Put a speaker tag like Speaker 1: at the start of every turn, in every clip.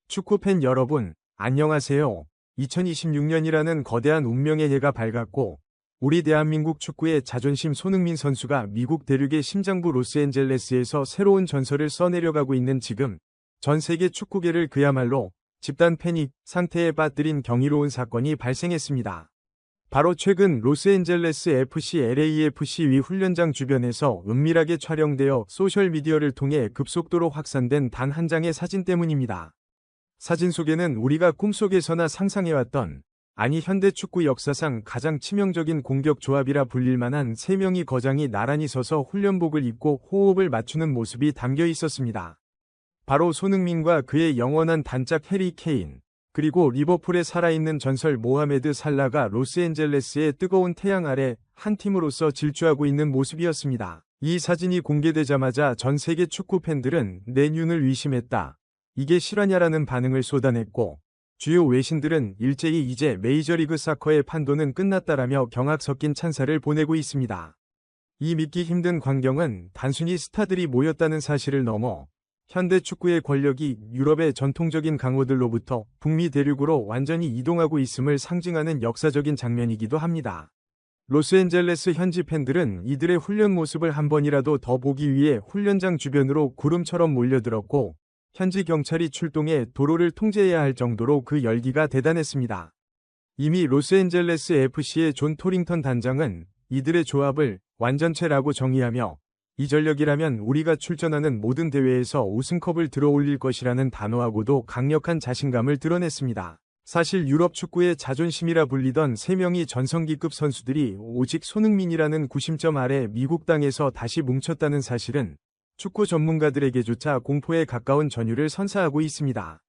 Speaker 1: 축구팬 여러분, 안녕하세요. 2026년이라는 거대한 운명의 해가 밝았고, 우리 대한민국 축구의 자존심 손흥민 선수가 미국 대륙의 심장부 로스앤젤레스에서 새로운 전설을 써내려가고 있는 지금, 전 세계 축구계를 그야말로 집단 패닉 상태에 빠뜨린 경이로운 사건이 발생했습니다. 바로 최근 로스앤젤레스 FC LAFC 위 훈련장 주변에서 은밀하게 촬영되어 소셜미디어를 통해 급속도로 확산된 단 한 장의 사진 때문입니다. 사진 속에는 우리가 꿈속에서나 상상해왔던, 아니 현대 축구 역사상 가장 치명적인 공격 조합이라 불릴 만한 3명이 거장이 나란히 서서 훈련복을 입고 호흡을 맞추는 모습이 담겨 있었습니다. 바로 손흥민과 그의 영원한 단짝 해리 케인, 그리고 리버풀에 살아있는 전설 모하메드 살라가 로스앤젤레스의 뜨거운 태양 아래 한 팀으로서 질주하고 있는 모습이었습니다. 이 사진이 공개되자마자 전 세계 축구 팬들은 내 눈을 의심했다. 이게 실화냐라는 반응을 쏟아냈고, 주요 외신들은 일제히 이제 메이저리그 사커의 판도는 끝났다라며 경악 섞인 찬사를 보내고 있습니다. 이 믿기 힘든 광경은 단순히 스타들이 모였다는 사실을 넘어 현대 축구의 권력이 유럽의 전통적인 강호들로부터 북미 대륙으로 완전히 이동하고 있음을 상징하는 역사적인 장면이기도 합니다. 로스앤젤레스 현지 팬들은 이들의 훈련 모습을 한 번이라도 더 보기 위해 훈련장 주변으로 구름처럼 몰려들었고, 현지 경찰이 출동해 도로를 통제해야 할 정도로 그 열기가 대단했습니다. 이미 로스앤젤레스 FC의 존 토링턴 단장은 이들의 조합을 완전체라고 정의하며, 이 전력이라면 우리가 출전하는 모든 대회에서 우승컵을 들어올릴 것이라는 단호하고도 강력한 자신감을 드러냈습니다. 사실 유럽 축구의 자존심이라 불리던 3명이 전성기급 선수들이 오직 손흥민이라는 구심점 아래 미국 땅에서 다시 뭉쳤다는 사실은 축구 전문가들에게조차 공포에 가까운 전율을 선사하고 있습니다.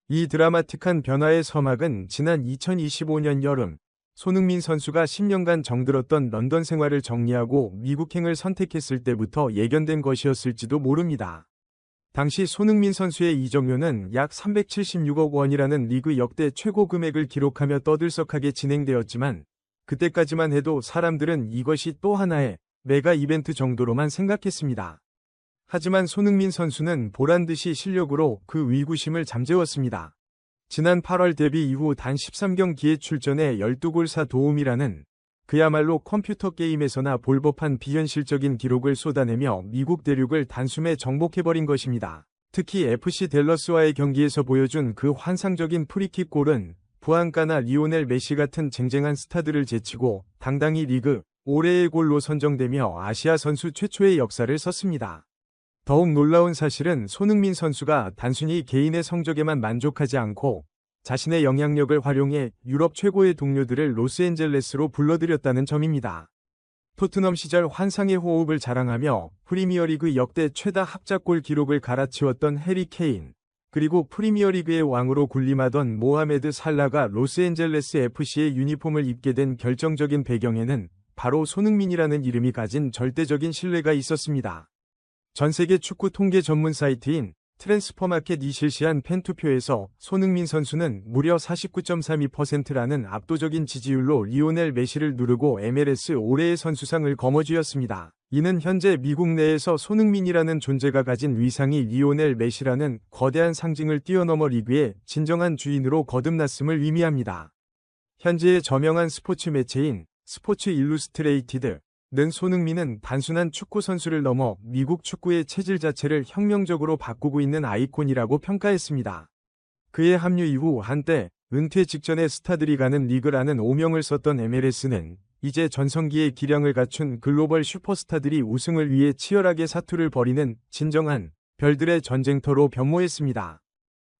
Speaker 1: 이 드라마틱한 변화의 서막은 지난 2025년 여름, 손흥민 선수가 10년간 정들었던 런던 생활을 정리하고 미국행을 선택했을 때부터 예견된 것이었을지도 모릅니다. 당시 손흥민 선수의 이적료는 약 376억 원이라는 리그 역대 최고 금액을 기록하며 떠들썩하게 진행되었지만, 그때까지만 해도 사람들은 이것이 또 하나의 메가 이벤트 정도로만 생각했습니다. 하지만 손흥민 선수는 보란듯이 실력으로 그 위구심을 잠재웠습니다. 지난 8월 데뷔 이후 단 13경기에 출전해 12골 4도움이라는 그야말로 컴퓨터 게임에서나 볼 법한 비현실적인 기록을 쏟아내며 미국 대륙을 단숨에 정복해버린 것입니다. 특히 FC 댈러스와의 경기에서 보여준 그 환상적인 프리킥 골은 부안가나 리오넬 메시 같은 쟁쟁한 스타들을 제치고 당당히 리그 올해의 골로 선정되며 아시아 선수 최초의 역사를 썼습니다. 더욱 놀라운 사실은 손흥민 선수가 단순히 개인의 성적에만 만족하지 않고 자신의 영향력을 활용해 유럽 최고의 동료들을 로스앤젤레스로 불러들였다는 점입니다. 토트넘 시절 환상의 호흡을 자랑하며 프리미어리그 역대 최다 합작골 기록을 갈아치웠던 해리 케인, 그리고 프리미어리그의 왕으로 군림하던 모하메드 살라가 로스앤젤레스 FC의 유니폼을 입게 된 결정적인 배경에는 바로 손흥민이라는 이름이 가진 절대적인 신뢰가 있었습니다. 전세계 축구 통계 전문 사이트인 트랜스퍼마켓이 실시한 팬투표에서 손흥민 선수는 무려 49.32%라는 압도적인 지지율로 리오넬 메시를 누르고 MLS 올해의 선수상을 거머쥐었습니다. 이는 현재 미국 내에서 손흥민이라는 존재가 가진 위상이 리오넬 메시라는 거대한 상징을 뛰어넘어 리그의 진정한 주인으로 거듭났음을 의미합니다. 현재의 저명한 스포츠 매체인 스포츠 일루스트레이티드 는 손흥민은 단순한 축구 선수를 넘어 미국 축구의 체질 자체를 혁명적으로 바꾸고 있는 아이콘이라고 평가했습니다. 그의 합류 이후 한때 은퇴 직전에 스타들이 가는 리그라는 오명을 썼던 MLS는 이제 전성기의 기량을 갖춘 글로벌 슈퍼스타들이 우승을 위해 치열하게 사투를 벌이는 진정한 별들의 전쟁터로 변모했습니다.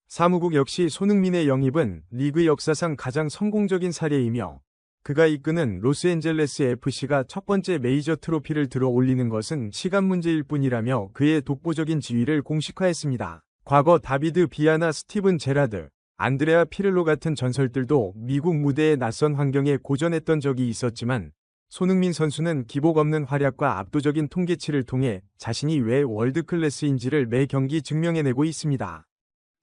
Speaker 1: 사무국 역시 손흥민의 영입은 리그 역사상 가장 성공적인 사례이며, 그가 이끄는 로스앤젤레스 FC가 첫 번째 메이저 트로피를 들어 올리는 것은 시간 문제일 뿐이라며 그의 독보적인 지위를 공식화했습니다. 과거 다비드 비아나, 스티븐 제라드, 안드레아 피를로 같은 전설들도 미국 무대의 낯선 환경에 고전했던 적이 있었지만, 손흥민 선수는 기복 없는 활약과 압도적인 통계치를 통해 자신이 왜 월드클래스인지를 매 경기 증명해내고 있습니다.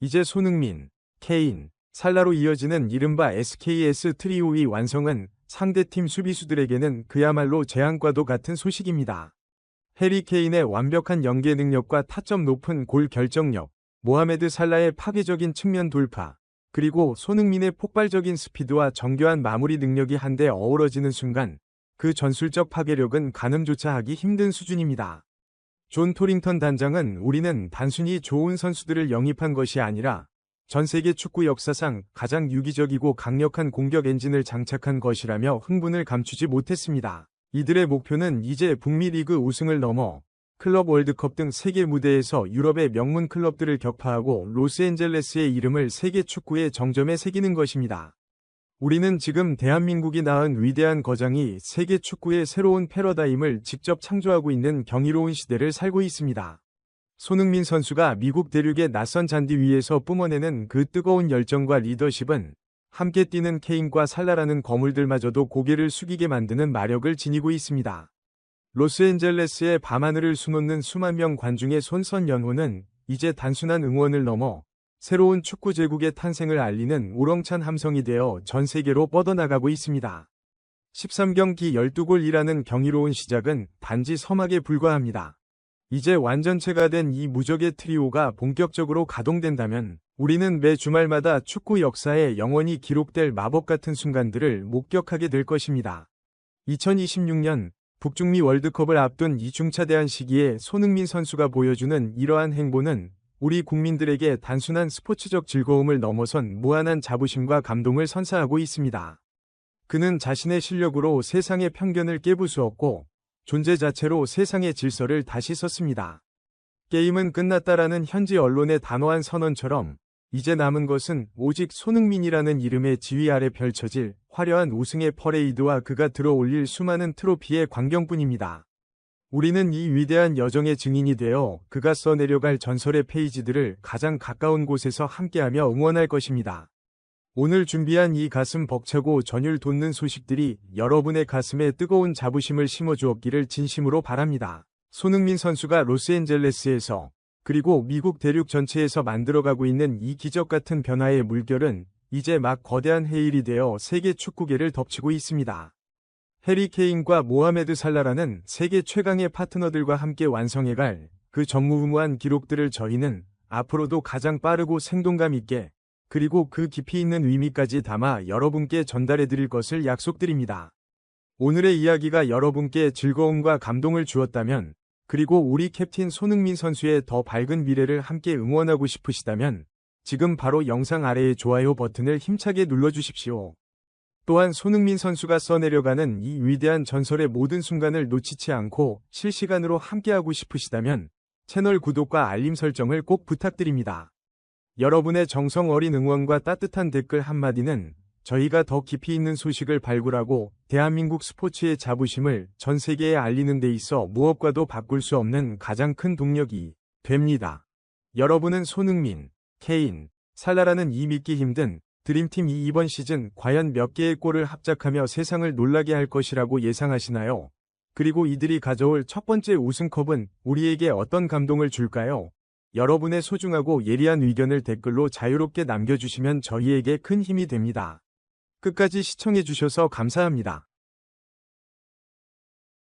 Speaker 1: 이제 손흥민, 케인, 살라로 이어지는 이른바 SKS 트리오의 완성은 상대팀 수비수들에게는 그야말로 재앙과도 같은 소식입니다. 해리 케인의 완벽한 연계 능력과 타점 높은 골 결정력, 모하메드 살라의 파괴적인 측면 돌파, 그리고 손흥민의 폭발적인 스피드와 정교한 마무리 능력이 한데 어우러지는 순간 그 전술적 파괴력은 가늠조차 하기 힘든 수준입니다. 존 토링턴 단장은 우리는 단순히 좋은 선수들을 영입한 것이 아니라 전 세계 축구 역사상 가장 유기적이고 강력한 공격 엔진을 장착한 것이라며 흥분을 감추지 못했습니다. 이들의 목표는 이제 북미 리그 우승을 넘어 클럽 월드컵 등 세계 무대에서 유럽의 명문 클럽들을 격파하고 로스앤젤레스의 이름을 세계 축구의 정점에 새기는 것입니다. 우리는 지금 대한민국이 낳은 위대한 거장이 세계 축구의 새로운 패러다임을 직접 창조하고 있는 경이로운 시대를 살고 있습니다. 손흥민 선수가 미국 대륙의 낯선 잔디 위에서 뿜어내는 그 뜨거운 열정과 리더십은 함께 뛰는 케인과 살라라는 거물들마저도 고개를 숙이게 만드는 마력을 지니고 있습니다. 로스앤젤레스의 밤하늘을 수놓는 수만 명 관중의 손선 연호는 이제 단순한 응원을 넘어 새로운 축구 제국의 탄생을 알리는 우렁찬 함성이 되어 전 세계로 뻗어나가고 있습니다. 13경기 12골이라는 경이로운 시작은 단지 서막에 불과합니다. 이제 완전체가 된 이 무적의 트리오가 본격적으로 가동된다면 우리는 매 주말마다 축구 역사에 영원히 기록될 마법 같은 순간들을 목격하게 될 것입니다. 2026년 북중미 월드컵을 앞둔 이 중차대한 시기에 손흥민 선수가 보여주는 이러한 행보는 우리 국민들에게 단순한 스포츠적 즐거움을 넘어선 무한한 자부심과 감동을 선사하고 있습니다. 그는 자신의 실력으로 세상의 편견을 깨부수었고 존재 자체로 세상의 질서를 다시 썼습니다. 게임은 끝났다라는 현지 언론의 단호한 선언처럼 이제 남은 것은 오직 손흥민이라는 이름의 지위 아래 펼쳐질 화려한 우승의 퍼레이드와 그가 들어올릴 수많은 트로피의 광경뿐입니다. 우리는 이 위대한 여정의 증인이 되어 그가 써내려갈 전설의 페이지들을 가장 가까운 곳에서 함께하며 응원할 것입니다. 오늘 준비한 이 가슴 벅차고 전율 돋는 소식들이 여러분의 가슴에 뜨거운 자부심을 심어주었기를 진심으로 바랍니다. 손흥민 선수가 로스앤젤레스에서 그리고 미국 대륙 전체에서 만들어가고 있는 이 기적 같은 변화의 물결은 이제 막 거대한 해일이 되어 세계 축구계를 덮치고 있습니다. 해리 케인과 모하메드 살라라는 세계 최강의 파트너들과 함께 완성해갈 그 전무후무한 기록들을 저희는 앞으로도 가장 빠르고 생동감 있게 그리고 그 깊이 있는 의미까지 담아 여러분께 전달해 드릴 것을 약속드립니다. 오늘의 이야기가 여러분께 즐거움과 감동을 주었다면 그리고 우리 캡틴 손흥민 선수의 더 밝은 미래를 함께 응원하고 싶으시다면 지금 바로 영상 아래의 좋아요 버튼을 힘차게 눌러주십시오. 또한 손흥민 선수가 써내려가는 이 위대한 전설의 모든 순간을 놓치지 않고 실시간으로 함께하고 싶으시다면 채널 구독과 알림 설정을 꼭 부탁드립니다. 여러분의 정성 어린 응원과 따뜻한 댓글 한마디는 저희가 더 깊이 있는 소식을 발굴하고 대한민국 스포츠의 자부심을 전 세계에 알리는 데 있어 무엇과도 바꿀 수 없는 가장 큰 동력이 됩니다. 여러분은 손흥민, 케인, 살라라는 이 믿기 힘든 드림팀이 이번 시즌 과연 몇 개의 골을 합작하며 세상을 놀라게 할 것이라고 예상하시나요? 그리고 이들이 가져올 첫 번째 우승컵은 우리에게 어떤 감동을 줄까요? 여러분의 소중하고 예리한 의견을 댓글로 자유롭게 남겨주시면 저희에게 큰 힘이 됩니다. 끝까지 시청해주셔서 감사합니다.